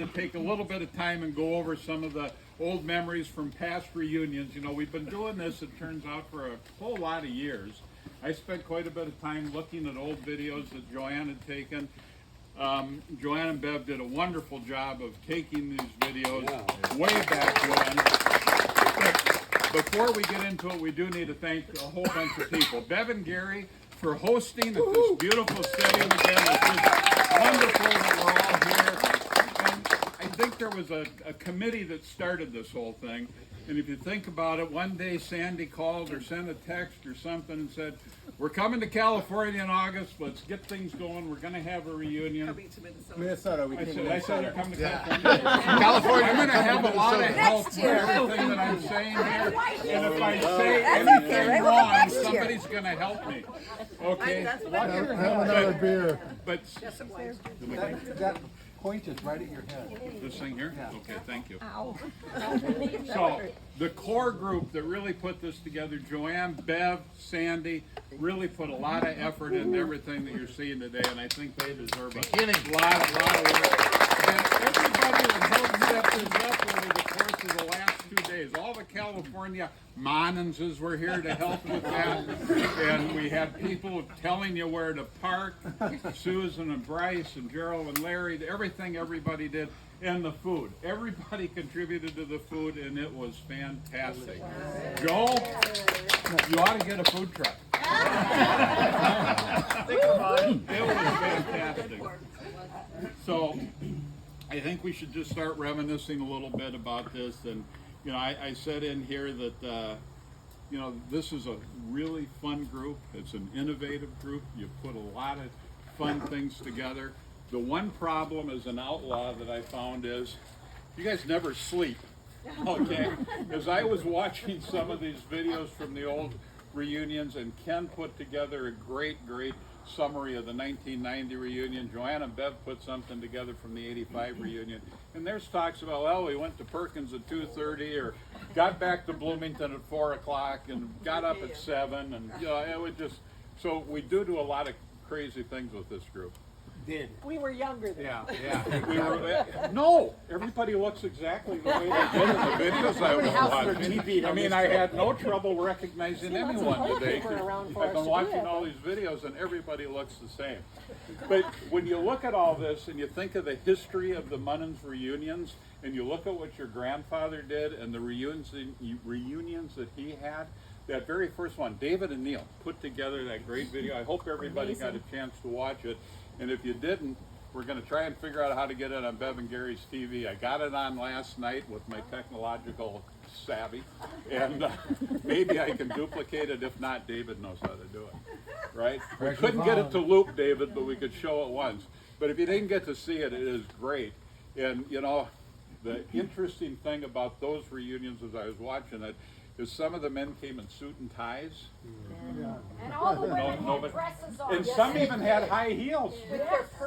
to take a little bit of time and go over some of the old memories from past reunions. You know, we've been doing this, it turns out, for a whole lot of years. I spent quite a bit of time looking at old videos that Joanne had taken. Joanne and Bev did a wonderful job of taking these videos way back when. But before we get into it, we do need to thank a whole bunch of people. Bev and Gary for hosting at this beautiful setting again. It's just wonderful that we're all here. And I think there was a committee that started this whole thing. And if you think about it, one day Sandy called or sent a text or something and said, "We're coming to California in August. Let's get things going. We're going to have a reunion." Minnesota. I said they're coming to California. California. I'm going to have a lot of help for everything that I'm saying here. And if I say anything wrong, somebody's going to help me. Okay? Have another beer. But That point is right at your head. this thing here? Okay, thank you. So, the core group that really put this together, Joanne, Bev, Sandy, really put a lot of effort into everything that you're seeing today, and I think they deserve a lot of work. And everybody that helped set this up over the course of the last 2 days, all the California Monnenses were here to help with that, and we had people telling you where to park, Susan and Bryce and Gerald and Larry, everything everybody did. And the food. Everybody contributed to the food, and it was fantastic. Joel, you ought to get a food truck. Think about it. It was fantastic. So, I think we should just start reminiscing a little bit about this. And, you know, I said in here that, you know, this is a really fun group. It's an innovative group. You put a lot of fun things together. The one problem as an outlaw that I found is you guys never sleep, okay? As I was watching some of these videos from the old reunions, and Ken put together a great summary of the 1990 reunion. Joanne and Bev put something together from the 85 reunion. And there's talks about, well, we went to Perkins at 2:30 or got back to Bloomington at 4 o'clock and got up at 7. And, you know, it would just, so we do a lot of crazy things with this group. We were younger then. Yeah. No, everybody looks exactly the way they did in the videos I was watching. I mean, I had no trouble recognizing anyone today. I've been watching all these videos and everybody looks the same. But when you look at all this and you think of the history of the Monnens reunions, and you look at what your grandfather did and the reunions that he had, that very first one, David and Neil put together that great video. I hope everybody got a chance to watch it. And if you didn't, we're going to try and figure out how to get it on Bev and Gary's TV. I got it on last night with my technological savvy, and maybe I can duplicate it. If not, David knows how to do it, right? We couldn't get it to loop, David, but we could show it once. But if you didn't get to see it, it is great. And, you know, the interesting thing about those reunions as I was watching it is some of the men came in suit and ties. And all the women had dresses on. And some even had high heels.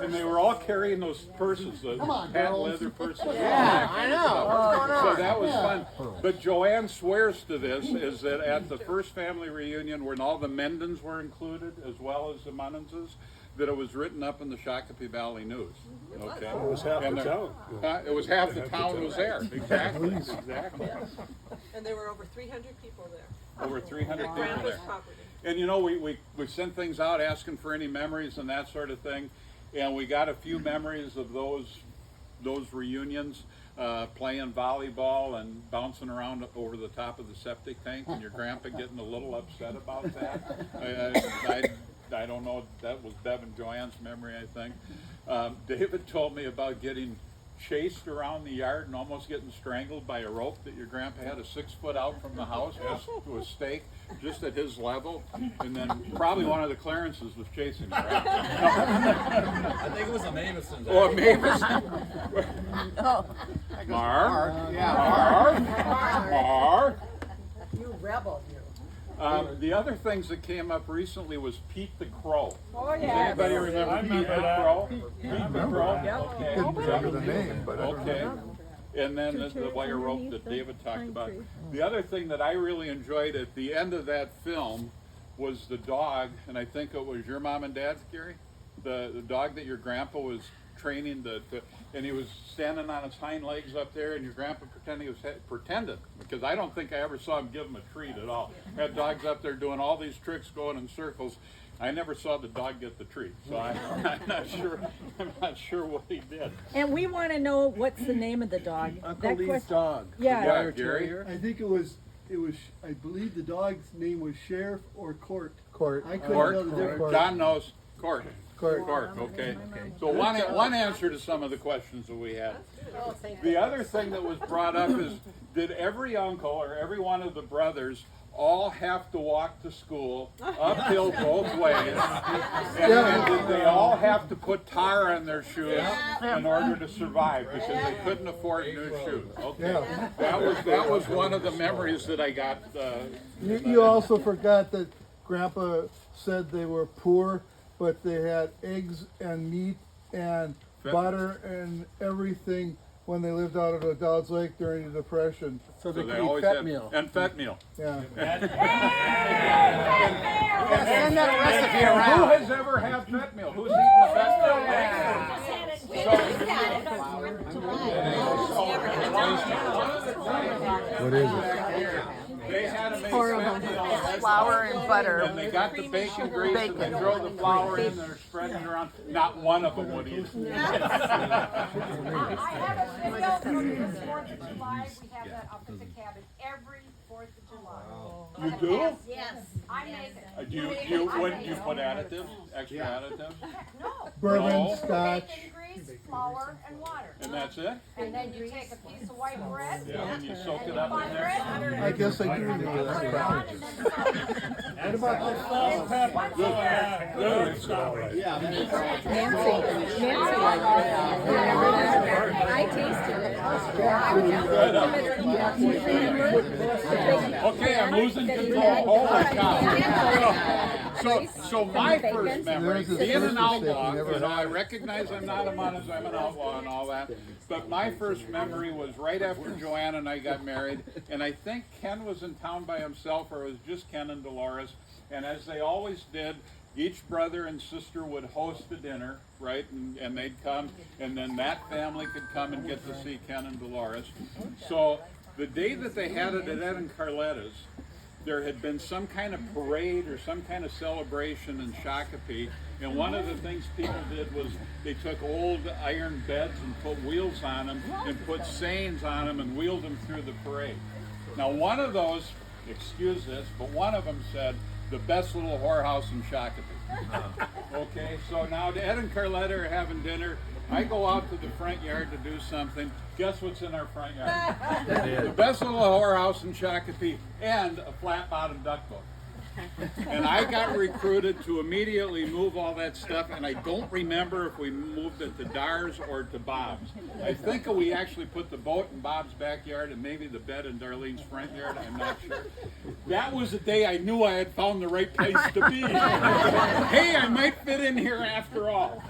And they were all carrying those purses, the patent leather purses. Yeah, I know. What's going on? So that was fun. But Joanne swears to this, is that at the first family reunion, when all the Mendens were included, as well as the Monnenses, that it was written up in the Shakopee Valley News. Okay? It was half the town. It was half the town was there. Exactly. And there were over 300 people there. Over 300 people Grandpa's there. property. And you know, we sent things out asking for any memories and that sort of thing. And we got a few memories of those reunions, playing volleyball and bouncing around over the top of the septic tank, and your grandpa getting a little upset about that. I don't know, that was Bev and Joanne's memory, I think. David told me about getting chased around the yard and almost getting strangled by a rope that your grandpa had 6 foot out from the house to a stake just at his level, and then probably one of the Clarences was chasing him. Right? I think it was a Mavison. Oh, a Mavison. Mark. You rebel, you. The other things that came up recently was Pete the Crow. Oh, yeah. Anybody remember Pete the Crow? Pete the Crow? I didn't remember the name, but I don't Okay. remember. And then the wire rope that David talked about. The other thing that I really enjoyed at the end of that film was the dog, and I think it was your mom and dad's, Gary? The dog that your grandpa was training and he was standing on his hind legs up there, and your grandpa pretended, because I don't think I ever saw him give him a treat at all. Had dogs up there doing all these tricks, going in circles. I never saw the dog get the treat, so I'm not sure. I'm not sure what he did. And we want to know what's the name of the dog. Uncle Lee's dog. Yeah. Yeah, Gary. I think it was, I believe the dog's name was Sheriff or Court. Court. I couldn't Court. know the difference. John knows. Court. Court. Court. Okay. So one answer to some of the questions that we had. The other thing that was brought up is, did every uncle or every one of the brothers all have to walk to school uphill both ways? And did they all have to put tar on their shoes in order to survive because they couldn't afford new shoes? Okay, that was one of the memories that I got. You also forgot that Grandpa said they were poor, but they had eggs and meat and butter and everything when they lived out at Dowd's Lake during the Depression. So they So could they eat always fat had meal. and fat meal. Yeah. Send that recipe Who around. has ever had fat meal? Who's eaten the fat meal? What is it? They had to make fat meal. Flour and butter. And they got the bacon grease and they throw the flour in, they're spreading it around. Not one of them would eat it. I have a video from this 4th of July. We have that up at the cabin every 4th of July. You do? Yes. I make it. Do you put additives, extra additives? No. Bourbon, No. scotch. Bacon grease, flour, and water. And that's it? And then you take a piece of white bread. Yeah, and you soak it up in Butter there? it. I guess I do know Put it that. on and then soak it. What about Nancy liked it. Remember that? I tasted it. Okay, I'm losing control. Holy cow. So my first memory, There's his being an first mistake, outlaw, he never you know, had I recognize I'm not a Monnens, I'm an outlaw and all that, but my first memory was right after Joanne and I got married, and I think Ken was in town by himself, or it was just Ken and Dolores, and as they always did, each brother and sister would host a dinner, right, and they'd come, and then that family could come and get to see Ken and Dolores. So the day that they had it at Ed and Carletta's, there had been some kind of parade or some kind of celebration in Shakopee, and one of the things people did was they took old iron beds and put wheels on them and put seines on them and wheeled them through the parade. Now one of those, excuse this, but one of them said, the best little whorehouse in Shakopee. Okay, so now Ed and Carletta are having dinner. I go out to the front yard to do something. Guess what's in our front yard? The best little whorehouse in Shakopee and a flat-bottomed duck boat. And I got recruited to immediately move all that stuff, and I don't remember if we moved it to Dar's or to Bob's. I think we actually put the boat in Bob's backyard and maybe the bed in Darlene's front yard, I'm not sure. That was the day I knew I had found the right place to be. Hey, I might fit in here after all.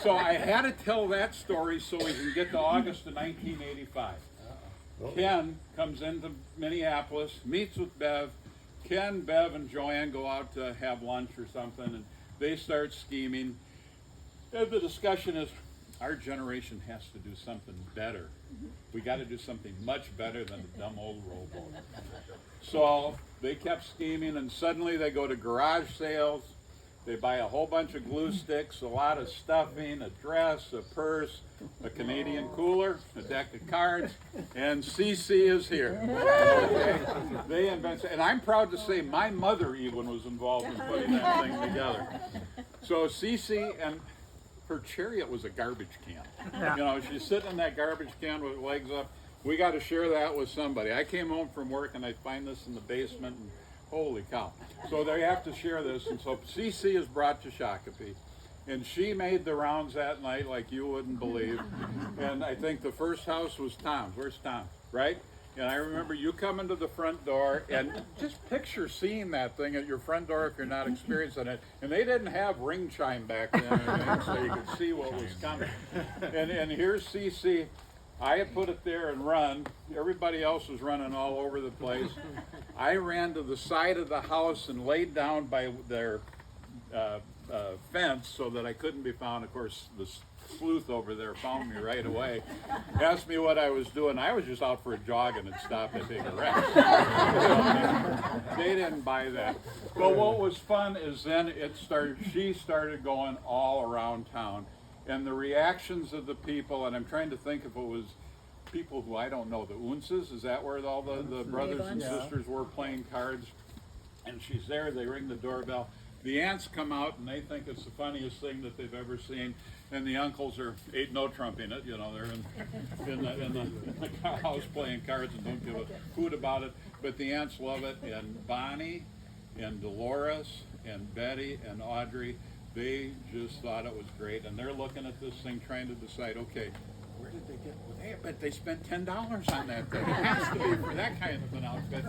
So I had to tell that story so we can get to August of 1985. Ken comes into Minneapolis, meets with Bev. Ken, Bev, and Joanne go out to have lunch or something, and they start scheming. And the discussion is, our generation has to do something better. We got to do something much better than a dumb old rowboat. So they kept scheming, and suddenly they go to garage sales. They buy a whole bunch of glue sticks, a lot of stuffing, a dress, a purse, a Canadian cooler, a deck of cards, and CC is here. Okay. They invented, and I'm proud to say my mother even was involved in putting that thing together. So CC, and her chariot was a garbage can. You know, she's sitting in that garbage can with legs up. We got to share that with somebody. I came home from work and I find this in the basement, and holy cow. So they have to share this, and so CC is brought to Shakopee. And she made the rounds that night like you wouldn't believe. And I think the first house was Tom's. Where's Tom? Right? And I remember you coming to the front door, and just picture seeing that thing at your front door if you're not experiencing it. And they didn't have ring chime back then, or anything, so you could see what was coming. And here's CC. I had put it there and run. Everybody else was running all over the place. I ran to the side of the house and laid down by their fence so that I couldn't be found. Of course, the sleuth over there found me right away, asked me what I was doing. I was just out for a jog and had stopped to take a rest. They didn't buy that. But what was fun is then she started going all around town. And the reactions of the people, and I'm trying to think if it was people who I don't know, the Unces, is that where all the brothers and sisters were playing cards? And she's there, they ring the doorbell. The aunts come out and they think it's the funniest thing that they've ever seen. And the uncles ain't no trumping it, you know, they're in the house playing cards and don't give a hoot about it. But the aunts love it, and Bonnie and Dolores and Betty and Audrey, they just thought it was great. And they're looking at this thing trying to decide, okay, where did they get, well, I bet they spent $10 on that thing. It has to be for that kind of an outfit.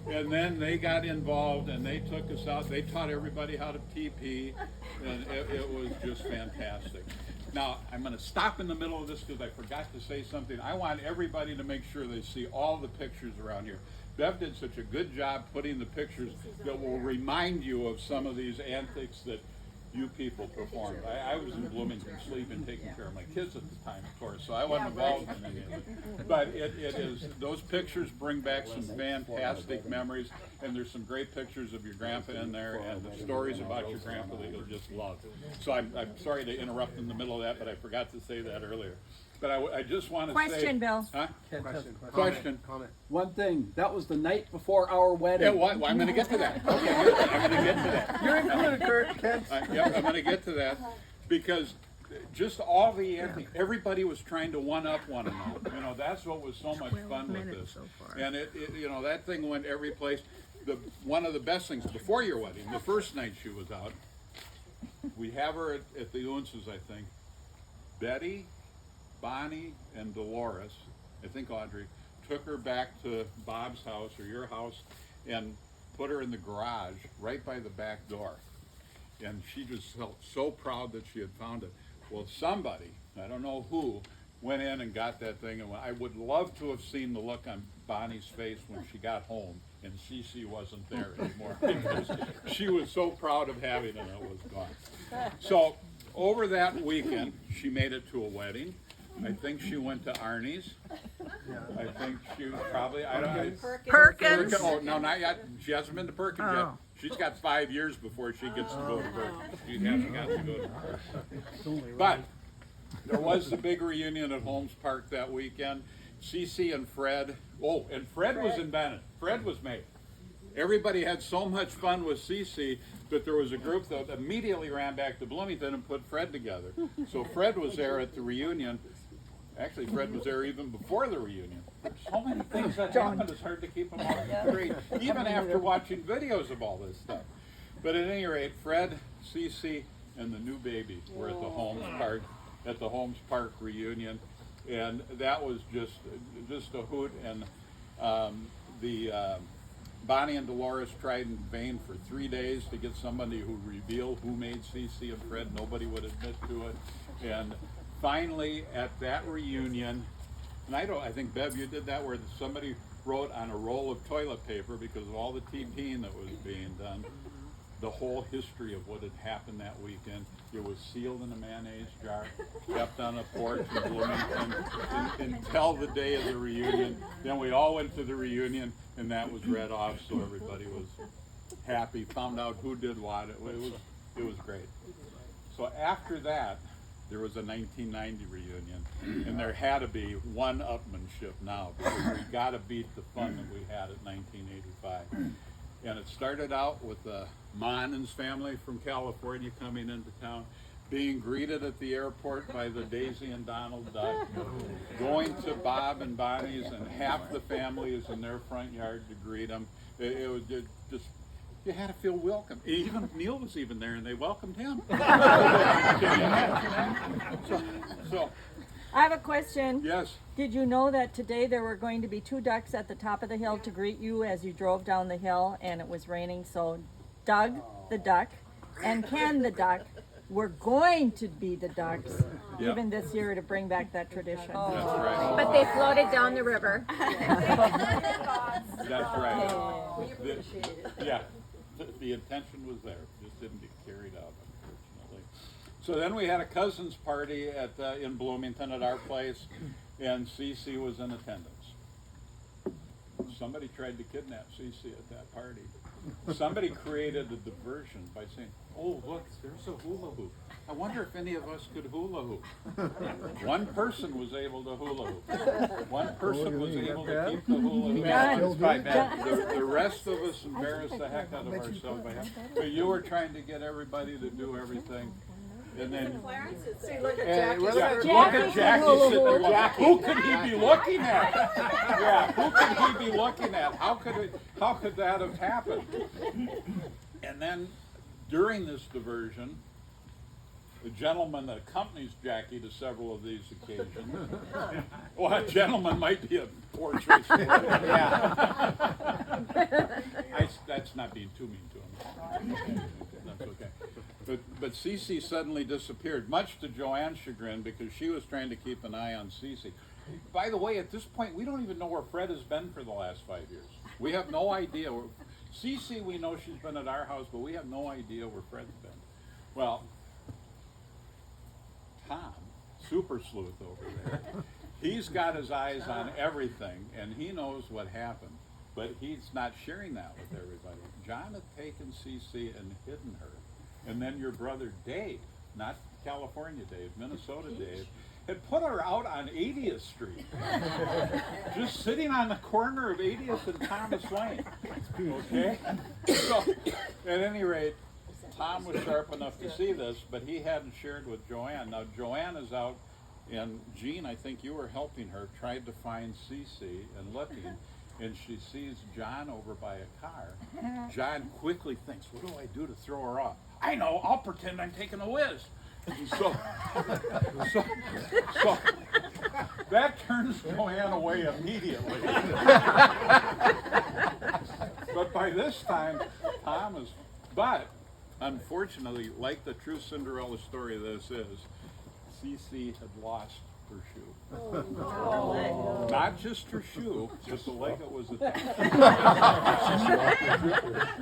And then they got involved and they took us out. They taught everybody how to TP, and it was just fantastic. Now, I'm going to stop in the middle of this because I forgot to say something. I want everybody to make sure they see all the pictures around here. Bev did such a good job putting the pictures that will remind you of some of these antics that you people performed. I was in Bloomington sleeping, taking care of my kids at the time, of course, so I wasn't involved in any of it. But it is, those pictures bring back some fantastic memories, and there's some great pictures of your grandpa in there, and the stories about your grandpa that you'll just love. So I'm sorry to interrupt in the middle of that, but I forgot to say that earlier. But I just want to say... Question, Bill. Huh? Question. Comment. One thing, that was the night before our wedding. Yeah, well, I'm going to get to that. Okay, good. I'm going to get to that. You're included, Kurt. Kent. Yeah, I'm going to get to that because just all everybody was trying to one-up one another. You know, that's what was so much fun with this. And you know, that thing went every place. One of the best things before your wedding, the first night she was out, we have her at the Unces, I think. Betty, Bonnie, and Dolores, I think Audrey, took her back to Bob's house or your house and put her in the garage right by the back door. And she just felt so proud that she had found it. Well, somebody, I don't know who, went in and got that thing. And I would love to have seen the look on Bonnie's face when she got home and Cece wasn't there anymore because she was so proud of having it and it was gone. So over that weekend, she made it to a wedding. I think she went to Arnie's. I think she probably, I don't know. Perkins. Oh, no, not yet. She hasn't been to Perkins yet. She's got 5 years before she gets to go to Perkins. She hasn't got to go to Perkins. But there was the big reunion at Holmes Park that weekend. Cece and Fred. Oh, and Fred was in Bennett. Fred was made. Everybody had so much fun with Cece that there was a group that immediately ran back to Bloomington and put Fred together. So Fred was there at the reunion. Actually, Fred was there even before the reunion. There's so many things that happened, it's hard to keep them all straight, even after watching videos of all this stuff. But at any rate, Fred, Cece, and the new baby were at the Holmes Park reunion, and that was just a hoot. And Bonnie and Dolores tried in vain for 3 days to get somebody who revealed who made Cece and Fred. Nobody would admit to it, and finally, at that reunion, and I think, Bev, you did that where somebody wrote on a roll of toilet paper because of all the TPing that was being done, the whole history of what had happened that weekend. It was sealed in a mayonnaise jar, kept on a porch in Bloomington until the day of the reunion. Then we all went to the reunion, and that was read off, so everybody was happy, found out who did what. It was great. So after that, there was a 1990 reunion, and there had to be one-upmanship now because we got to beat the fun that we had at 1985. And it started out with the Monnens family from California coming into town, being greeted at the airport by the Daisy and Donald Duck, going to Bob and Bonnie's, and half the family is in their front yard to greet them. It was just. You had to feel welcome. Even Neil was even there, and they welcomed him. so, I have a question. yes. Did you know that today there were going to be 2 ducks at the top of the hill to greet you as you drove down the hill and it was raining? So Doug the duck and Ken the duck were going to be the ducks even this year to bring back that tradition. That's right. But they floated down the river. That's right. We appreciate it. Yeah. The intention was there. Just didn't get carried out, unfortunately. So then we had a cousin's party in Bloomington at our place, and Cece was in attendance. Somebody tried to kidnap Cece at that party. Somebody created a diversion by saying, "Oh, look, there's a hula hoop. I wonder if any of us could hula hoop." One person was able to hula hoop. One person was able to keep the hula hoop. The rest of us embarrassed the heck out of ourselves. But you were trying to get everybody to do everything. And then See, look at yeah, Jackie. look at Jackie sitting there going, who could he be looking at? Yeah, who could he be looking at? How could that have happened? And then during this diversion, the gentleman that accompanies Jackie to several of these occasions, well, a gentleman might be a poor choice of word. Yeah. That's not being too mean to him. That's okay. But Cece suddenly disappeared, much to Joanne's chagrin, because she was trying to keep an eye on Cece. By the way, at this point, we don't even know where Fred has been for the last 5 years. We have no idea. Cece, we know she's been at our house, but we have no idea where Fred's been. Well, Tom, super sleuth over there, he's got his eyes on everything, and he knows what happened, but he's not sharing that with everybody. John had taken Cece and hidden her. And then your brother Dave, not California Dave, Minnesota Dave, had put her out on 80th Street. Just sitting on the corner of 80th and Thomas Lane. Okay? So, at any rate, Tom was sharp enough to see this, but he hadn't shared with Joanne. Now, Joanne is out, and Jean, I think you were helping her, tried to find Cece and looking, and she sees John over by a car. John quickly thinks, what do I do to throw her off? I know, I'll pretend I'm taking a whiz. And so that turns Joanne away immediately. But by this time, Tom is, but unfortunately, like the true Cinderella story this is, Cece had lost her shoe. Oh. Not just her shoe, but the leg that was attached.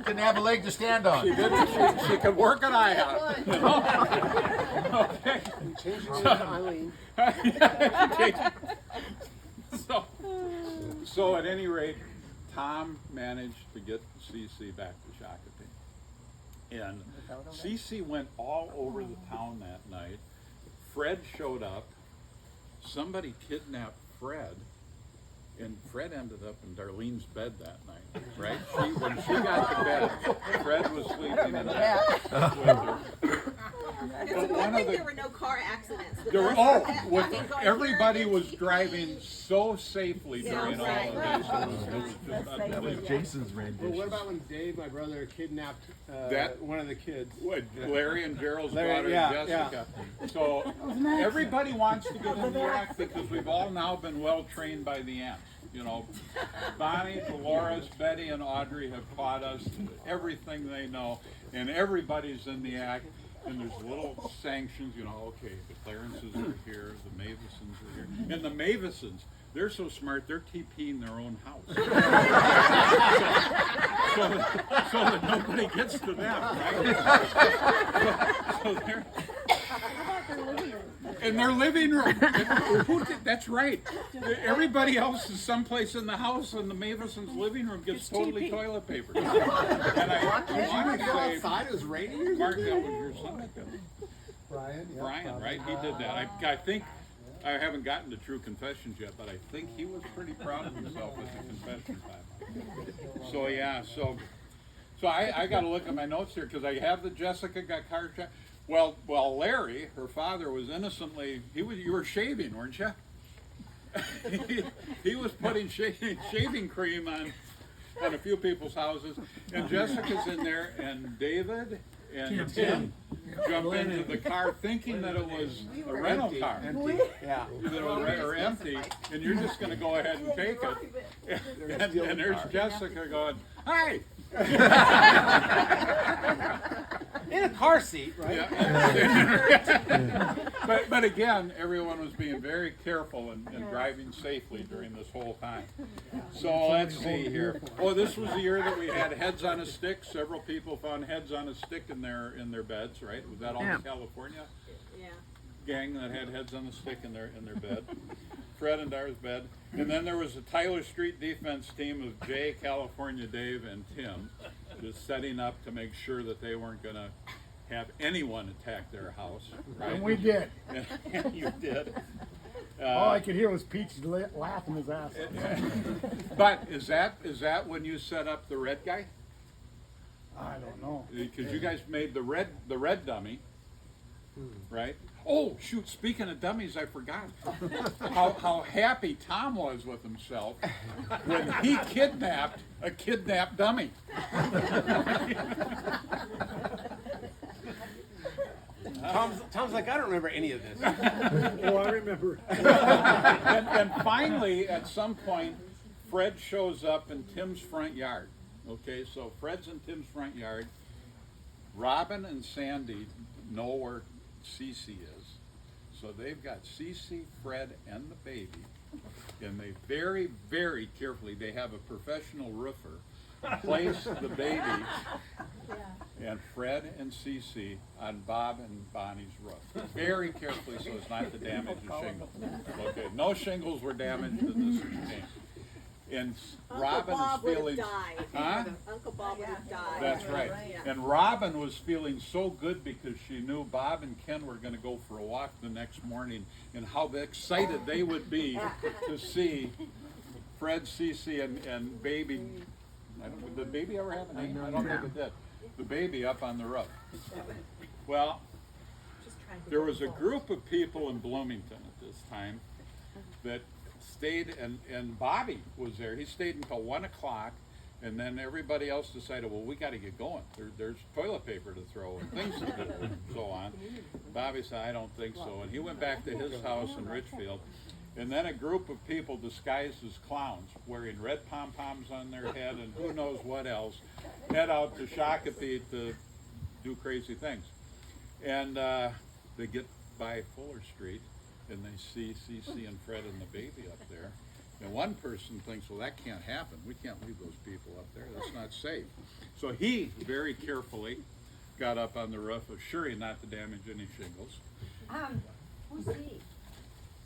Didn't have a leg to stand on. She didn't. She could work an eye out. You know? Okay. Changing it to Eileen. So at any rate, Tom managed to get Cece back to Shakopee. And Cece went all over the town that night. Fred showed up. Somebody kidnapped Fred, and Fred ended up in Darlene's bed that night, right? When she got to bed, Fred was sleeping in bed with her. It's a good thing there were no car accidents. Everybody was driving so safely during all of this. It was just unbelievable. Jason's rendition. Well, what about when Dave, my brother, kidnapped one of the kids? What, Larry and Gerald's Larry, daughter, yeah, Jessica. So everybody wants to get in the act because we've all now been well trained by the aunts. You know, Bonnie, Dolores, Betty, and Audrey have taught us everything they know, and everybody's in the act. And there's little sanctions, you know, okay, the Clarences are here, the Mavisons are here. And the Mavisons, they're so smart, they're TPing their own house. so that nobody gets to them, right? So they're... In their living room. That's right. Everybody else is someplace in the house, and the Mavison's living room gets totally toilet papered. And I want to say, outside, it was raining. Mark, that was your son. Brian, yeah, Brian, right? He did that. I think, I haven't gotten to true confessions yet, but I think he was pretty proud of himself at the confession time. So yeah, so I got to look at my notes here because I have the Jessica got car check. Well, Larry, her father, was innocently. You were shaving, weren't you? he was putting shaving cream on a few people's houses, and Jessica's in there, and David and Tim jump into the car thinking that it was a rental car. Empty. Yeah. Or empty, and you're just going to go ahead and take it. And there's Jessica going, "Hi." In a car seat, right? Yeah. but again, everyone was being very careful and driving safely during this whole time. So let's see here. Oh, this was the year that we had heads on a stick. Several people found heads on a stick in their beds, right? Was that all in California? gang that had heads on the stick in their bed. Fred and Dar's bed. And then there was a Tyler Street defense team of Jay, California Dave, and Tim, just setting up to make sure that they weren't going to have anyone attack their house. Right? And we did. And you did. All I could hear was Peach laughing his ass off. But is that when you set up the red guy? I don't know. Because you guys made the red dummy, right? Oh shoot! Speaking of dummies, I forgot how happy Tom was with himself when he kidnapped a kidnapped dummy. Tom's like, I don't remember any of this. Oh, I remember. And finally, at some point, Fred shows up in Tim's front yard. Okay, so Fred's in Tim's front yard. Robin and Sandy know where Cece is. So they've got Cece, Fred, and the baby. And they very, very carefully, they have a professional roofer place the baby and Fred and Cece on Bob and Bonnie's roof. Very carefully so as not to damage the shingles. Okay, no shingles were damaged in this game. And Robin is feeling, huh? Uncle Bob would have died. That's right. Yeah. And Robin was feeling so good because she knew Bob and Ken were going to go for a walk the next morning, and how excited they would be to see Fred, Cece, and baby. Did the baby ever have a name? I don't think it did. The baby up on the roof. Well, there was a group of people in Bloomington at this time that stayed, and Bobby was there. He stayed until 1 o'clock, and then everybody else decided, well, we got to get going. There's toilet paper to throw and things to do and so on. Bobby said, I don't think so. And he went back to his house in Richfield. And then a group of people disguised as clowns, wearing red pom-poms on their head and who knows what else, head out to Shakopee to do crazy things. And they get by Fuller Street, and they see Cece and Fred and the baby up there. And one person thinks, well, that can't happen. We can't leave those people up there. That's not safe. So he very carefully got up on the roof, assuring not to damage any shingles. Who's he?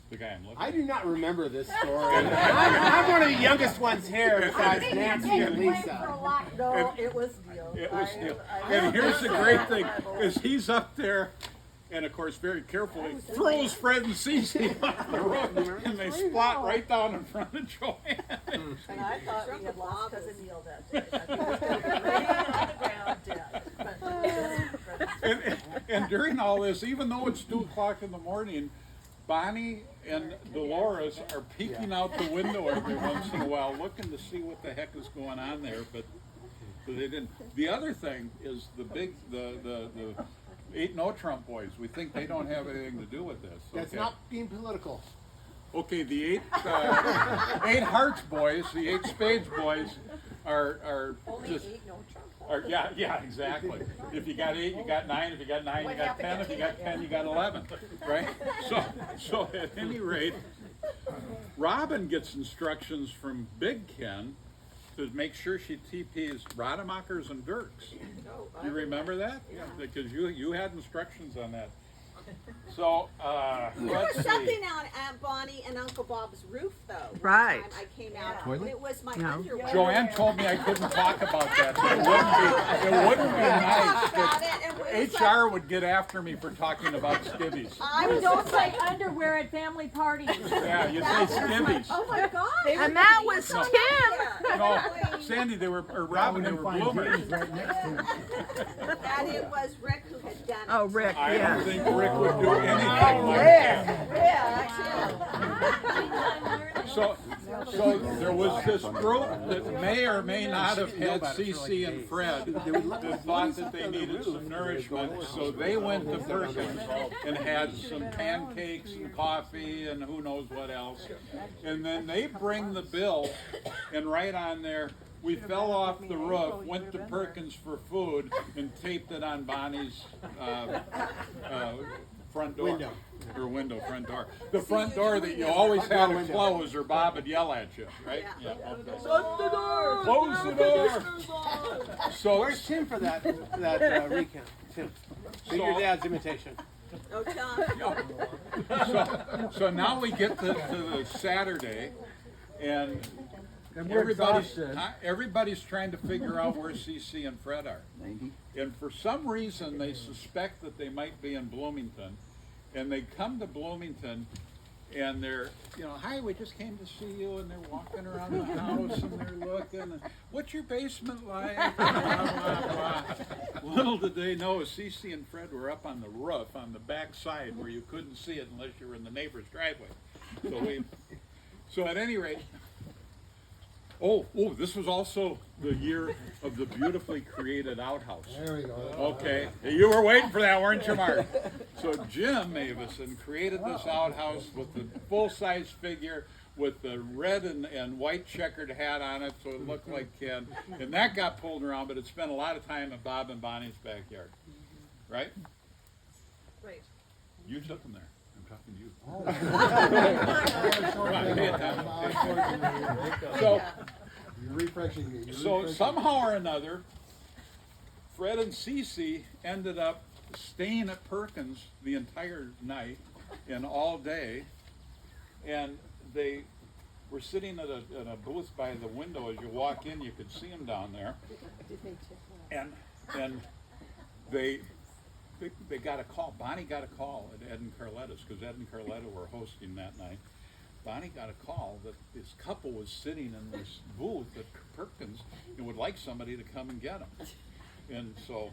The guy I'm looking I at. do not remember this story. I'm one of the youngest ones here besides Nancy and Lisa. No, it was Neil. It was Neil. And here's the great thing, is he's up there, and of course, very carefully, throws Fred and Cece off the roof, and they splat right down in front of Joanne. And I thought we had lost cousin Neil that day. I think he was going to be laying on the ground dead. And during all this, even though it's 2 o'clock in the morning, Bonnie and Dolores are peeking out the window every once in a while, looking to see what the heck is going on there, but they didn't. The other thing is the 8 No Trump boys. We think they don't have anything to do with this. That's not being political. Okay, the 8 Hearts boys, the 8 Spades boys are just. Yeah, exactly. If you got 8, you got 9. If you got 9, you got 10. If you got 10, you got 11. Right? So at any rate, Robin gets instructions from Big Ken to make sure she TPs Rademachers and Dirks. You remember that? Yeah. Because you had instructions on that. So, There let's was see. something on Aunt Bonnie and Uncle Bob's roof, though. one Right. time I came out. Toilet? It was my No. underwear. Joanne told me I couldn't talk about that. It wouldn't be nice. About it, and it was HR would get after me for talking about skivvies. I We was don't just say like, underwear at family parties. Yeah, you say skivvies. oh my God. And that was No. Tim. No, Sandy, or Robin, they were bloomers. Right next to him. And it was Rick who had done it. Oh, Rick, I don't yeah. think Rick would do anything like that. So there was this group that may or may not have had Cece and Fred that thought that they needed some nourishment, so they went to Perkins and had some pancakes and coffee and who knows what else. And then they bring the bill, and right on there, we fell off the roof, went to Perkins for food, and taped it on Bonnie's front door. Front door. The front door that you always had to close or Bob would yell at you, right? Yeah. Okay. Shut the door! Close the door! So, Where's Tim for that recount? Tim. Do your dad's imitation. Oh, Tom. So now we get to the Saturday, and we're exhausted. everybody's trying to figure out where CC and Fred are. And for some reason, they suspect that they might be in Bloomington, and they come to Bloomington, and they're, hi, we just came to see you, and they're walking around the house, and they're looking, and what's your basement like? Blah, blah, blah. Little did they know, CC and Fred were up on the roof, on the back side, where you couldn't see it unless you were in the neighbor's driveway. So at any rate, this was also the year of the beautifully created outhouse. There we go. Okay, you were waiting for that, weren't you, Mark? So Jim Mavison created this outhouse with the full-size figure with the red and white checkered hat on it, so it looked like Ken. And that got pulled around, but it spent a lot of time in Bob and Bonnie's backyard, right? Right. You took them there. I'm talking to you. So, You're refreshing me. somehow or another, Fred and Cece ended up staying at Perkins the entire night and all day, and they were sitting at a booth by the window. As you walk in, you could see them down there, and they got a call. Bonnie got a call at Ed and Carletta's, because Ed and Carletta were hosting that night. Bonnie got a call that this couple was sitting in this booth at Perkins and would like somebody to come and get them. And so,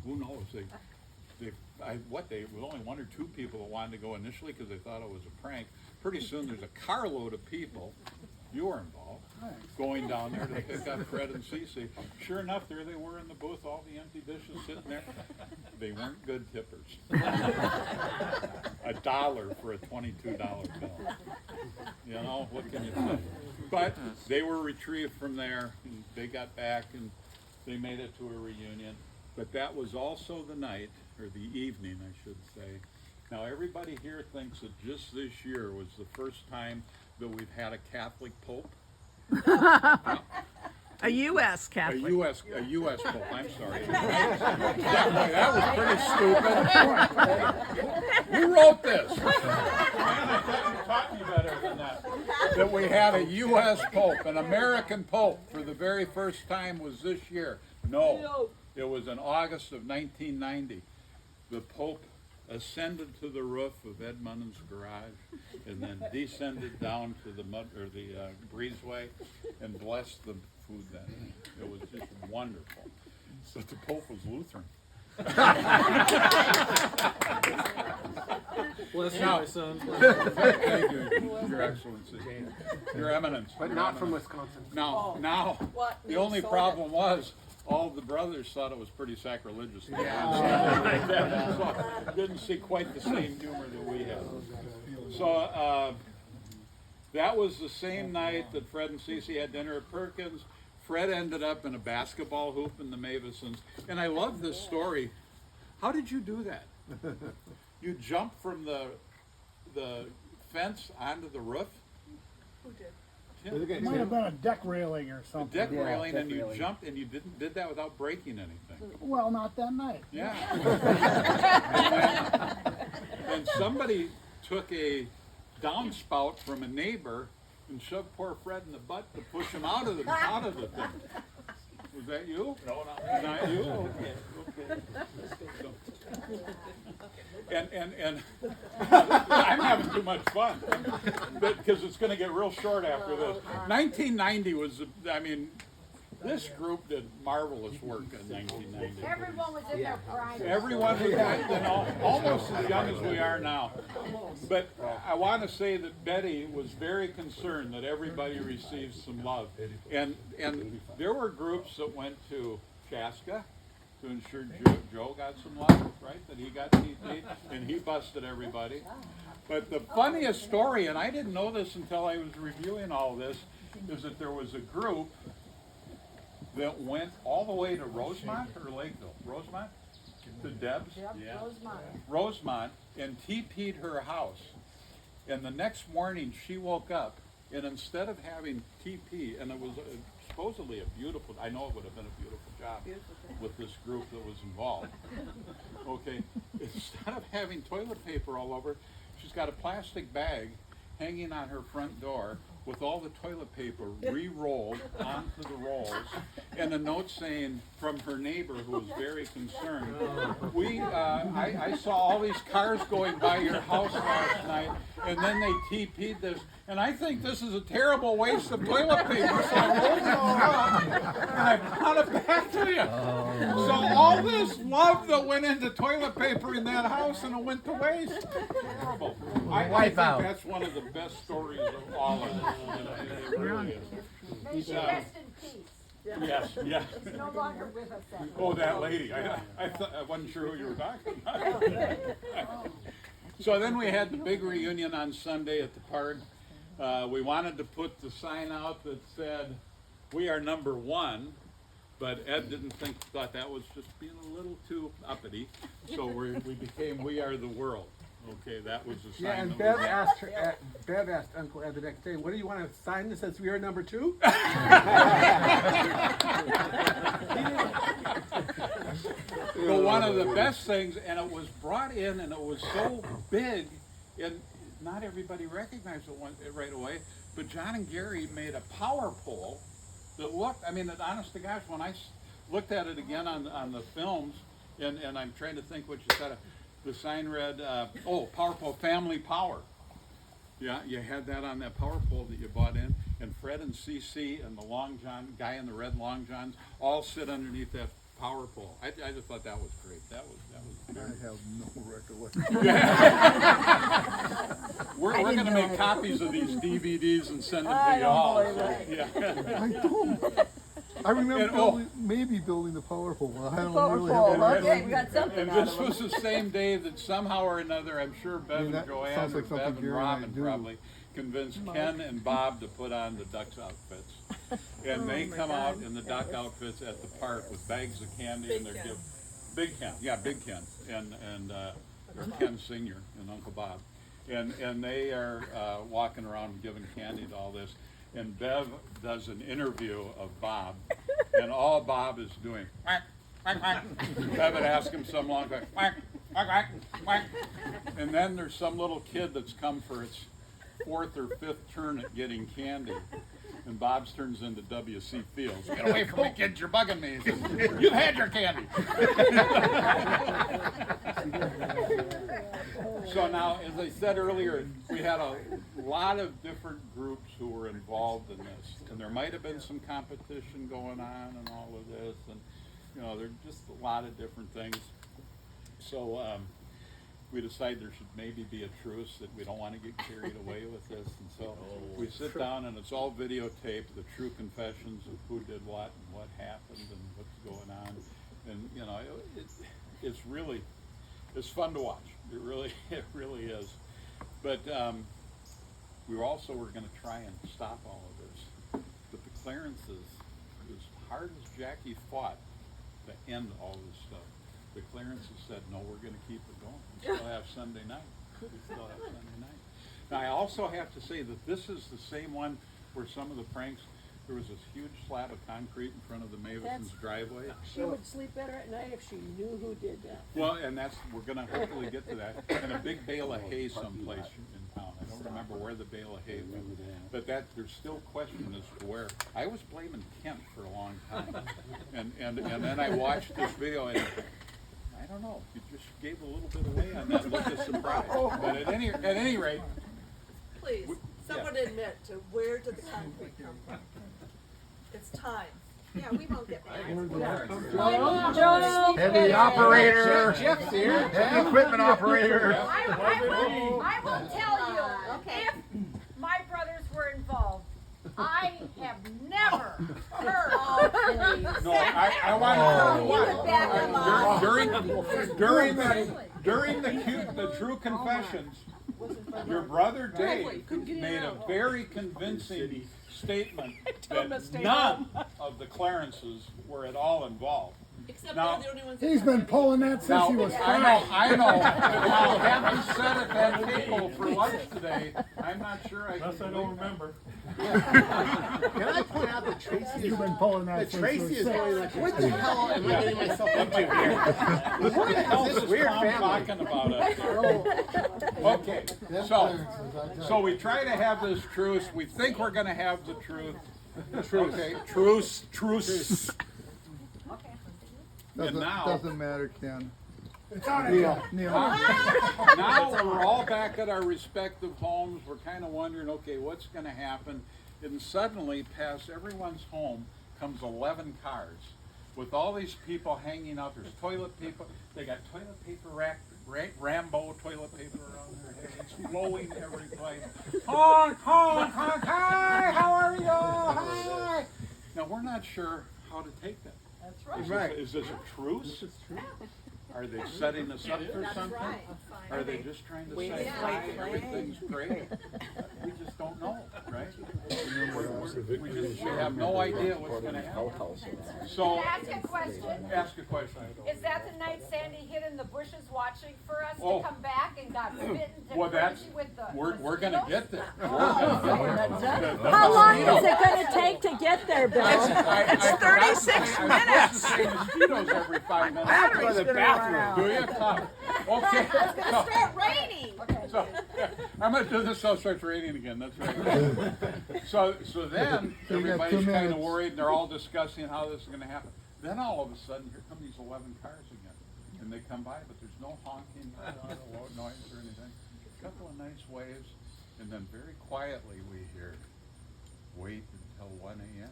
who knows? There was only one or two people that wanted to go initially because they thought it was a prank. Pretty soon, there's a carload of people. You were involved. Going down there to pick up Fred and Cece. Sure enough, there they were in the booth, all the empty dishes sitting there. They weren't good tippers. $1 for a $22 bill. What can you say? But they were retrieved from there, and they got back, and they made it to a reunion. But that was also the night, or the evening, I should say. Now, everybody here thinks that just this year was the first time that we've had a Catholic Pope. A U.S. A Catholic. U.S. Pope, I'm sorry. That was pretty stupid. Who wrote this? Man, I thought you taught me better than that. That we had a U.S. Pope, an American Pope, for the very first time was this year. No, it was in August of 1990. The Pope ascended to the roof of Ed Monnens' garage and then descended down to the breezeway and blessed the food that night. It was just wonderful. But the Pope was Lutheran. Bless you, my son. Thank you, Your Excellency, Your Eminence. But not from Wisconsin. Now, What? the only problem was all the brothers thought it was pretty sacrilegious. So didn't see quite the same humor that we had. So that was the same night that Fred and Cece had dinner at Perkins. Fred ended up in a basketball hoop in the Mavisons. And I love this story. How did you do that? You jumped from the fence onto the roof? Who did? It might have been a deck railing or The something. deck railing, and you jumped, and you did that without breaking anything. Well, not that night. Yeah. And somebody took a downspout from a neighbor and shoved poor Fred in the butt to push him out of the thing. Was that you? No, not you. Okay. So, and I'm having too much fun because it's going to get real short after this. 1990 was, this group did marvelous work in 1990. Everyone was in their prime. Everyone was almost as young as we are now. But I want to say that Betty was very concerned that everybody received some love. And there were groups that went to Chaska to ensure Joe got some love, right? That he got TP'd, and he busted everybody. But the funniest story, and I didn't know this until I was reviewing all this, is that there was a group that went all the way to Rosemont or Lakeville? Rosemont? To Deb's? Yep, Rosemont. Rosemont, and TP'd her house. And the next morning she woke up And instead of having TP, and it was supposedly a beautiful, I know it would have been a beautiful job with this group that was involved. Okay, instead of having toilet paper all over, she's got a plastic bag hanging on her front door with all the toilet paper re-rolled onto the rolls, and a note saying from her neighbor who was very concerned, I saw all these cars going by your house last night, and then they TP'd this, and I think this is a terrible waste of toilet paper, so I rolled it all up, and I brought it back to you. So all this love that went into toilet paper in that house, and it went to waste. Terrible. I think that's one of the best stories of all of it. It really is. May she rest in peace. Yes, yes. She's no longer with us. That Oh, that lady. I wasn't sure who you were talking about. So then we had the big reunion on Sunday at the park. We wanted to put the sign out that said, "We are number one," but Ed thought that was just being a little too uppity. So we became "We are the world." Okay, that was the sign. Yeah, and that Bev asked Uncle Ed the next day, "What do you want, a sign that says we are number 2?" But one of the best things, and it was brought in, and it was so big, and not everybody recognized it right away, but John and Gary made a power pole that looked, I mean, honest to gosh, when I looked at it again on the films, and I'm trying to think what you said, the sign read, power pole, family power. Yeah, you had that on that power pole that you bought in, and Fred and CC and the long john, guy in the red long johns, all sit underneath that power pole. I just thought that was great. That was I have no recollection. We're going to make copies of these DVDs and send them to you all. Yeah. I don't. I remember maybe building the power pole. I don't really Powerful. have Okay, we got something And out of this them. was the same day that somehow or another, I'm sure Bev and that Joanne, sounds or like something Bev and Gary and I Robin do. probably convinced Ken and Bob to put on the ducks outfits. And they come out in the duck outfits at the park with bags of candy and they're giving Big Ken, and or Ken Senior and Uncle Bob, and they are walking around giving candy to all this. And Bev does an interview of Bob, and all Bob is doing, quack, quack, quack. Bev would ask him some long time, quack, quack, quack, quack. And then there's some little kid that's come for its 4th or 5th turn at getting candy. And Bob's turns into W.C. Fields. Get away from me, kids, you're bugging me. He says, you've had your candy. So now, as I said earlier, we had a lot of different groups who were involved in this. And there might have been some competition going on and all of this. And, there's just a lot of different things. So we decided there should maybe be a truce, that we don't want to get carried away with this. And so we sit down and it's all videotaped, the true confessions of who did what and what happened and what's going on. And, it's fun to watch. It really is. But we were going to try and stop all of this. But the Clarences, as hard as Jackie fought to end all this stuff, the Clarences said, no, we're going to keep it going. We still have Sunday night. Now, I also have to say that this is the same one where some of the pranks, there was this huge slab of concrete in front of the Mavison's driveway. She would sleep better at night if she knew who did that. Well, and we're going to hopefully get to that. And a big bale of hay someplace in town. I don't remember where the bale of hay went. But there's still question as to where. I was blaming Kent for a long time. And then I watched this video and I don't know, you just gave a little bit away on that look of surprise. But at any rate. Please, someone admit to where did the concrete come from? It's time. Yeah, we won't get mad. Joe, And the operator, Jeff's here. and the equipment operator. I will tell you, if my brothers were involved, I have never heard. No, I want during the true confessions, your brother Dave made a very convincing statement that none of the Clarences were at all involved. Except Now- they're the only ones that He's have been everything. pulling that since Now, he was I know, 5. I know. Now, having said it that table for lunch today, I'm not sure I can. Unless I don't remember. Can I point out that Tracy You've been pulling that that since Tracy he is was 6. going like, what the hell am I getting myself into here? Who the hell is this weird Tom family? talking about it. Okay, so we try to have this truce. We think we're gonna have the truth. Okay, truce. And now- Doesn't matter, Ken. It's on it. Neil. Now we're all back at our respective homes. We're kind of wondering, okay, what's going to happen? And suddenly, past everyone's home comes 11 cars with all these people hanging out. There's toilet paper. They got toilet paper Rambo toilet paper around their heads. It's blowing every place. Honk, honk, honk. Hi, how are you? Hi. Now we're not sure how to take that. That's right. Is this a truce? Are they setting us up for something? Are they just trying to say, hi, everything's great? We just don't know, right? We have no idea what's going to happen. So, Ask a question. ask a question. Is that the night Sandy hid in the bushes watching for us Oh. to come back and got bitten to Well, that's, crazy with the we're going to get there. How long is it gonna take to get there, Bill? It's 36 minutes. Mosquitoes every 5 minutes. I have to go to the bathroom. Do you? Okay. It's gonna start raining. So, I'm gonna do this so it starts raining again, that's right. So then, So you got 2 everybody's kind of minutes. worried, and they're all discussing how this is gonna happen. Then all of a sudden, here come these 11 cars again, and they come by, but there's no honking, no noise or anything. A couple of nice waves, and then very quietly we hear, wait until 1 a.m.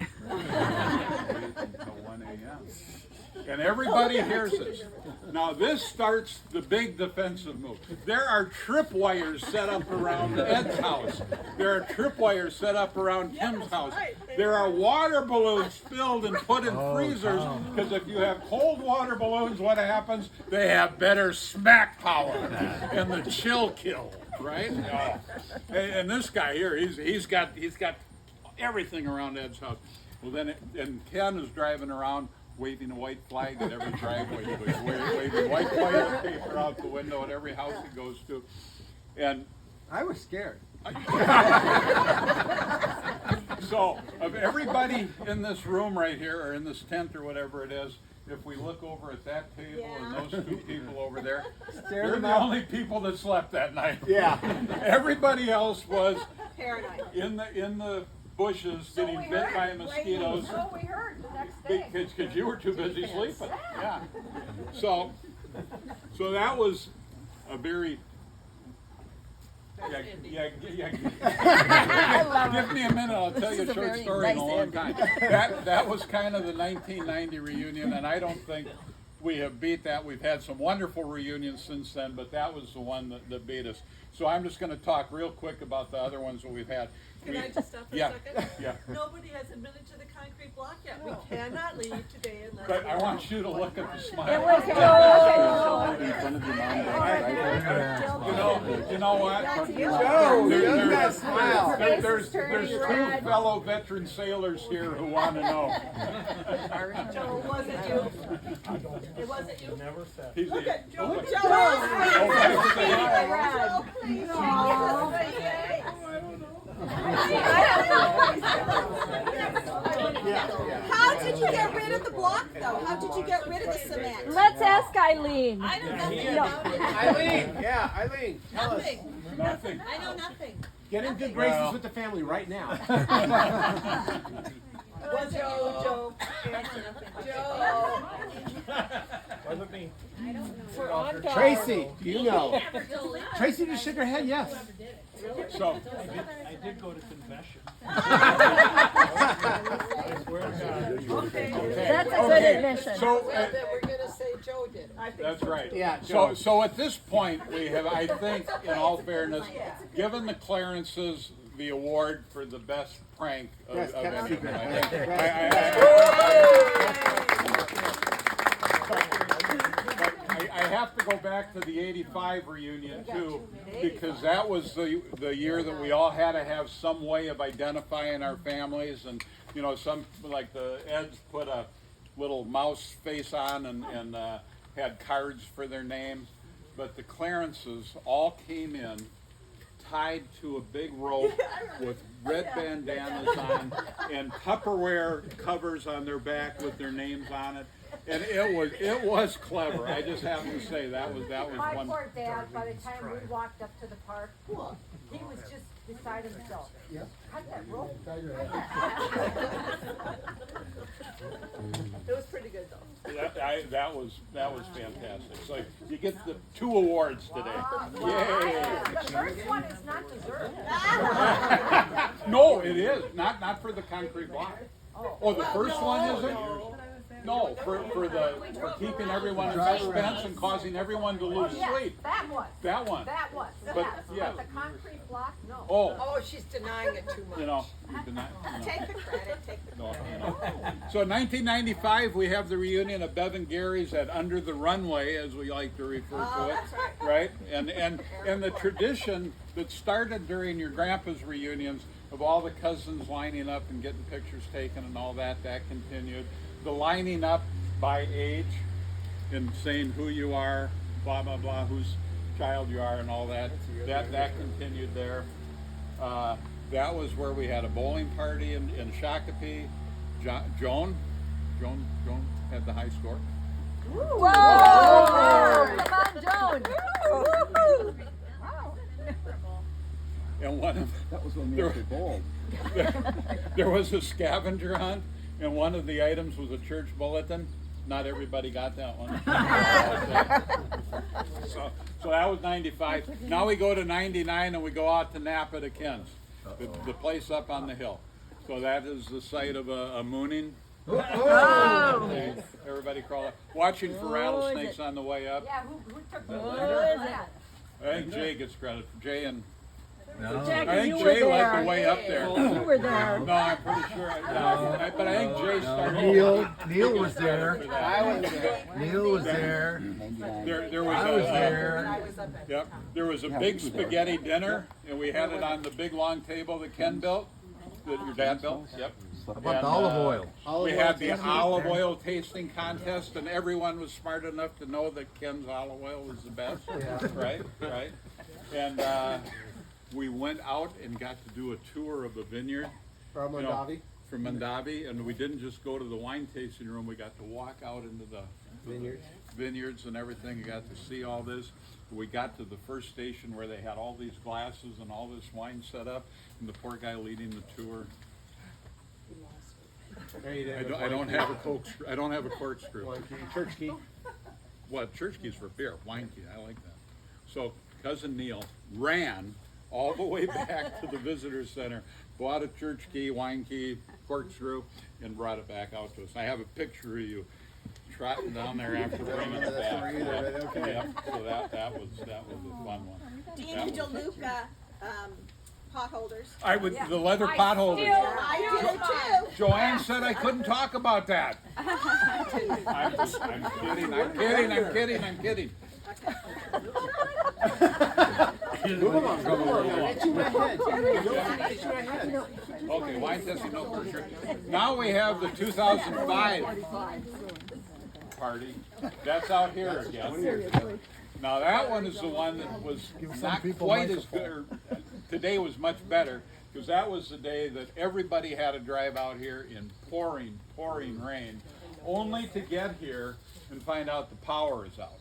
Wait until 1 a.m. And everybody hears this. Now this starts the big defensive move. There are tripwires set up around Ed's house. There are tripwires set up around Tim's house. There are water balloons filled and put in freezers because if you have cold water balloons, what happens? They have better smack power and the chill kill, right? And this guy here, he's got everything around Ed's house. Well, then, and Ken is driving around waving a white flag at every driveway. He goes waving white toilet paper out the window at every house he goes to. And I was scared. so, of everybody in this room right here, or in this tent or whatever it is, if we look over at that table and those 2 people over there, they're the only people that slept that night. Yeah. Everybody else was Paranoid. in the bushes So getting we bit heard. by mosquitoes. So we heard the next day. Because you were too busy sleeping. Yeah. So that was a very. Yeah. Give me a minute. I'll tell you a short story in a long time. That was kind of the 1990 reunion, and I don't think we have beat that. We've had some wonderful reunions since then, but that was the one that beat us. So I'm just going to talk real quick about the other ones that we've had. Can I just stop for Yeah. a second? Yeah. Nobody has admitted to the concrete block yet. We cannot leave today unless. But I want you to look at the smile. It was You know what? Joe, you got smile. There's 2 fellow veteran sailors here who want to know. Joe, was it you? It wasn't you? Never said. He's Look at Joe. okay. Joe, please. How did you get rid of the block, though? How did you get rid of the cement? Let's ask Eileen. I know nothing about it. Eileen, tell us. Nothing. I know nothing. Get in good graces with the family right now. Was it you, Joe? Joe. Wasn't me. Tracy, do you know? Tracy just shook her head, yes. So, I did go to confession. That's a good admission. so We're gonna say Joe did it. that's right. Yeah, Joe. So at this point, we have, I think, in all fairness, given the Clarences the award for the best prank of Yes, kept anything. secret. I think. I have to go back to the '85 reunion too, because that was the year that we all had to have some way of identifying our families, and some like the Eds put a little mouse face on and had cards for their names. But the Clarences all came in tied to a big rope with red bandanas on and Tupperware covers on their back with their names on it. And it was clever. I just have to say that was My one. poor dad, by the time we walked up to the park, he was just beside himself. Cut that rope. It was pretty good though. That was fantastic. So you get the 2 awards today. Yay! The first one is not deserved. No, it is not for the concrete block. Oh, the first one isn't. No, for keeping everyone in suspense and causing everyone to lose sleep. That was. That one. That was. But, Yes. yeah. But the concrete block, no. Oh, she's denying it too much. you know, you know. Take the credit, take the No, no. So in 1995, we have the reunion of Bev and Gary's at Under the Runway, as we like to refer to it, right? And the tradition that started during your grandpa's reunions of all the cousins lining up and getting pictures taken and all that continued. The lining up by age and saying who you are, blah blah blah, whose child you are, and all that. That continued there. That was where we had a bowling party in Shakopee. Joan had the high score. Whoa! Come on, Joan! Woo-hoo. And one of That was when we actually bowled. there was a scavenger hunt, and one of the items was a church bulletin. Not everybody got that one. So that was 95. Now we go to 99 and we go out to Napa to Ken's, the place up on the hill. So that is the site of a mooning. Okay, everybody crawl up. Watching for rattlesnakes on the way up. Yeah, who took the Who lead? is it? I think Jay gets credit for Jay and Jackie, I think you were Jay led there. the way up there. You were there. No, I'm pretty sure. But I think Jay started. Neil was there. I was there. Neil was there. There was I was there. Yep. There was a big spaghetti dinner, and we had it on the big long table that Ken built, that your dad built. Yep. How about the olive oil? We had the olive oil tasting contest, and everyone was smart enough to know that Ken's olive oil was the best. Right. And we went out and got to do a tour of the vineyard. From You know, Mondavi. From Mondavi, and we didn't just go to the wine tasting room, we got to walk out into the vineyards and everything. We got to see all this. We got to the first station where they had all these glasses and all this wine set up, and the poor guy leading the tour. I don't have a corkscrew. I don't have a corkscrew. Church key. What, church keys for beer, wine key, I like that. So cousin Neil ran all the way back to the visitor center, bought a church key, wine key, corkscrew, and brought it back out to us. I have a picture of you trotting down there after bringing it back. Yep. So that was a fun one. Do you That need was- DeLuca pot holders? I would, the leather pot holders. I do too. Joanne said I couldn't talk about that. I'm kidding. Move along. Get you my head. Get you my head. Okay, wine testing, no for sure. Now we have the 2005 party. That's out here again. Now that one is the one that was not quite as good, or today was much better, because that was the day that everybody had to drive out here in pouring rain, only to get here and find out the power is out.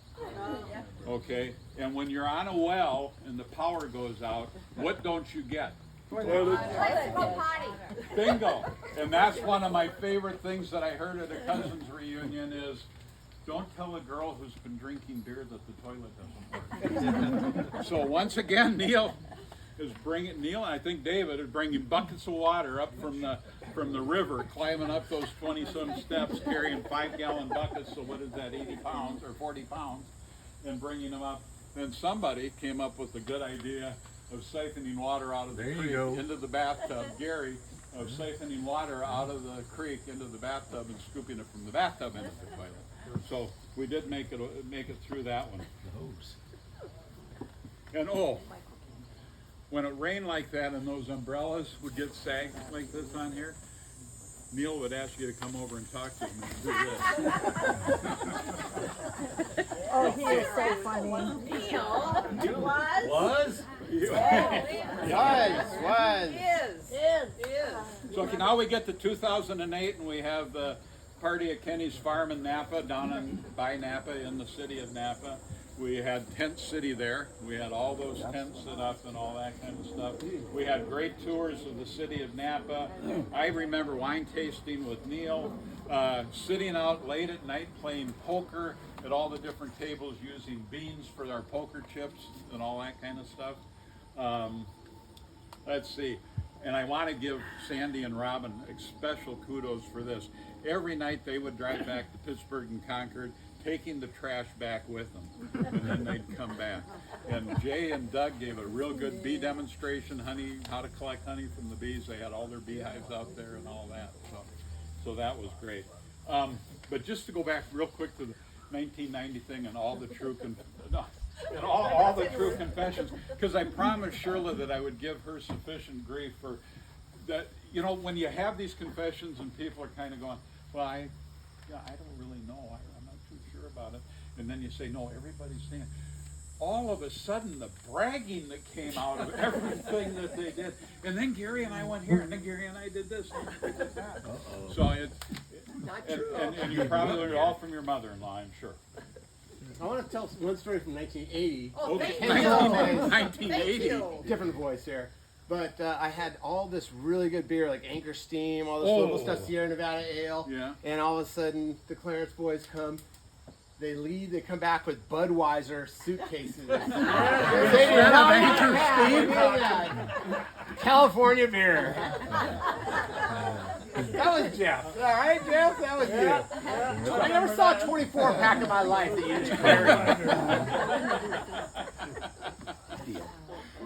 Okay, and when you're on a well and the power goes out, what don't you get? Let's go potty. Bingo. And that's one of my favorite things that I heard at a cousin's reunion is, don't tell a girl who's been drinking beer that the toilet doesn't work. So once again, Neil and I think David are bringing buckets of water up from the river, climbing up those 20-some steps, carrying 5-gallon buckets, so what is that, 80 pounds or 40 pounds, and bringing them up. Then somebody came up with the good idea of siphoning water out of the creek into the bathtub. Gary, of siphoning water out of the creek into the bathtub and scooping it from the bathtub into the toilet. So we did make it through that one. And when it rained like that and those umbrellas would get sagged like this on here, Neil would ask you to come over and talk to him and do this. Oh, he is so funny. Was? So okay, now we get to 2008 and we have the party at Kenny's Farm in Napa, by Napa in the city of Napa. We had Tent City there. We had all those tents set up and all that kind of stuff. We had great tours of the city of Napa. I remember wine tasting with Neil, sitting out late at night playing poker at all the different tables using beans for our poker chips and all that kind of stuff. Let's see. And I want to give Sandy and Robin special kudos for this. Every night they would drive back to Pittsburgh and Concord, taking the trash back with them, and then they'd come back. And Jay and Doug gave a real good bee demonstration, honey, how to collect honey from the bees. They had all their beehives out there and all that, so that was great. But just to go back real quick to the 1990 thing and all the true all the true confessions, because I promised Shirley that I would give her sufficient grief for that. You know, when you have these confessions and people are kind of going, well, I don't really know. I'm not too sure about it. And then you say, no, everybody's saying. All of a sudden, the bragging that came out of everything that they did. And then Gary and I went here, and then Gary and I did this, and we did that. So and you probably learned it all from your mother-in-law, I'm sure. I want to tell one story from 1980. Oh, Okay, thank you. 1980. Different voice here. But I had all this really good beer, like Anchor Steam, all this local stuff, Sierra Nevada Ale. Yeah. And all of a sudden, the Clarence boys come. They leave. They come back with Budweiser suitcases. They did not have California beer. That was Jeff. All right, Jeff? That was you. I never saw a 24-pack in my life that you just carried.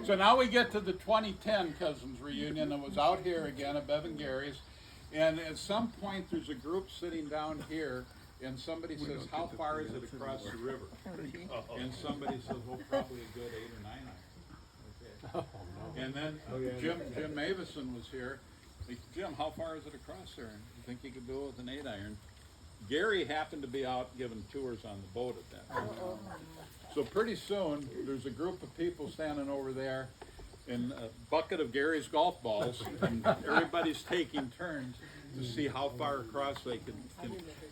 So now we get to the 2010 Cousins Reunion that was out here again at Bev and Gary's. And at some point there's a group sitting down here and somebody says, how far is it across the river? And somebody says, well, probably a good 8 or 9 iron. Okay. And then Jim Mavison was here. Like, Jim, how far is it across there? You think you could do it with an 8 iron? Gary happened to be out giving tours on the boat at that time. So pretty soon, there's a group of people standing over there in a bucket of Gary's golf balls, and everybody's taking turns to see how far across they can.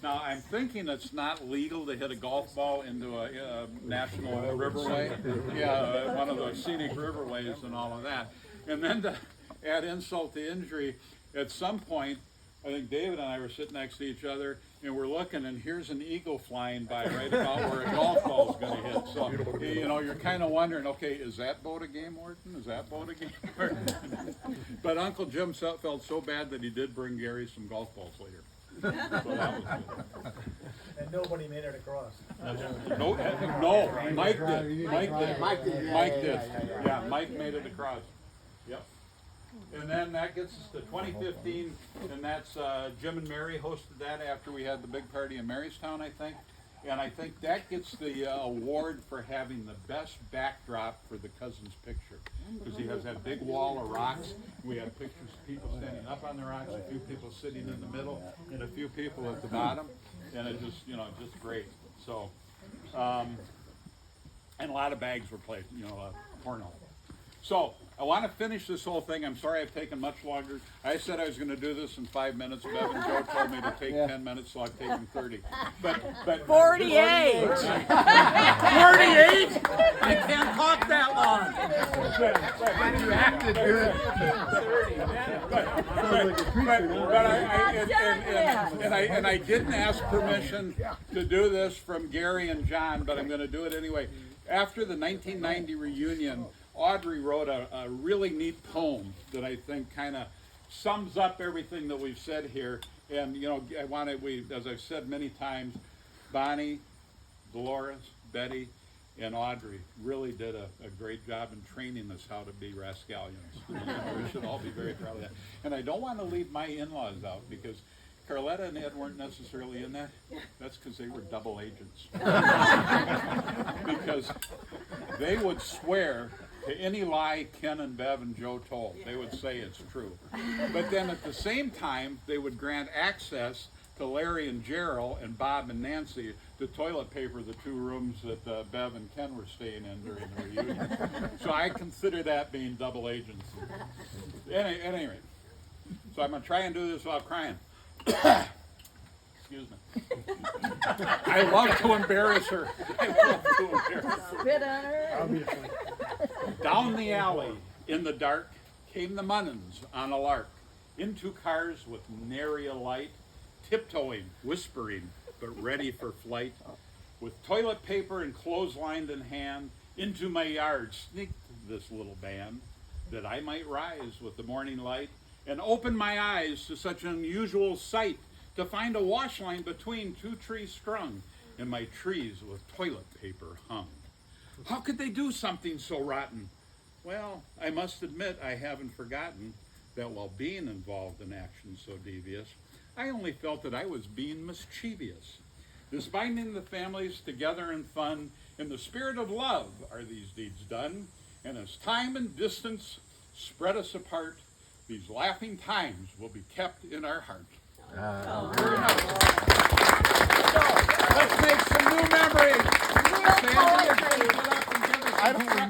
Now, I'm thinking it's not legal to hit a golf ball into a national riverway. Yeah, one of those scenic riverways and all of that. And then to add insult to injury, at some point, I think David and I were sitting next to each other, and we're looking, and here's an eagle flying by right about where a golf ball is going to hit. So, you know, you're kind of wondering, okay, is that boat a game warden? Is that boat a game warden? But Uncle Jim felt so bad that he did bring Gary some golf balls later. So that was good. And nobody made it across. No, Mike did. Mike did. Yeah, Mike made it across. Yep. And then that gets us to 2015, and that's Jim and Mary hosted that after we had the big party in Marystown, I think. And I think that gets the award for having the best backdrop for the Cousins picture. Because he has that big wall of rocks. We have pictures of people standing up on the rocks, a few people sitting in the middle, and a few people at the bottom. And it just, you know, just great. So, and a lot of bags were played, you know, porno. So, I want to finish this whole thing. I'm sorry I've taken much longer. I said I was going to do this in 5 minutes. Bev and Joe told me to take 10 minutes, so I've taken 30. But 48. 48? I can't talk that long. You acted good. And I didn't ask permission to do this from Gary and John, but I'm going to do it anyway. After the 1990 reunion, Audrey wrote a really neat poem that I think kind of sums up everything that we've said here. And, you know, as I've said many times, Bonnie, Dolores, Betty, and Audrey really did a great job in training us how to be rascallions. We should all be very proud of that. And I don't want to leave my in-laws out because Carletta and Ed weren't necessarily in that. That's because they were double agents. Because they would swear to any lie Ken and Bev and Joe told. They would say it's true. But then at the same time, they would grant access to Larry and Gerald and Bob and Nancy to toilet paper the 2 rooms that Bev and Ken were staying in during the reunion. So I consider that being double agency. At any rate, so I'm going to try and do this without crying. Excuse me. I love to embarrass her. I love to embarrass her. Spit on her. Obviously. Down the alley in the dark came the Monnens on a lark, into cars with nary a light, tiptoeing, whispering, but ready for flight. With toilet paper and clothesline in hand, into my yard sneaked this little band, that I might rise with the morning light and open my eyes to such an unusual sight, to find a wash line between 2 trees strung, and my trees with toilet paper hung. How could they do something so rotten? Well, I must admit I haven't forgotten that while being involved in action so devious, I only felt that I was being mischievous. This binding the families together in fun, in the spirit of love are these deeds done, and as time and distance spread us apart, these laughing times will be kept in our heart. Very nice. Let's make some new memories. Real poetry. I don't remember.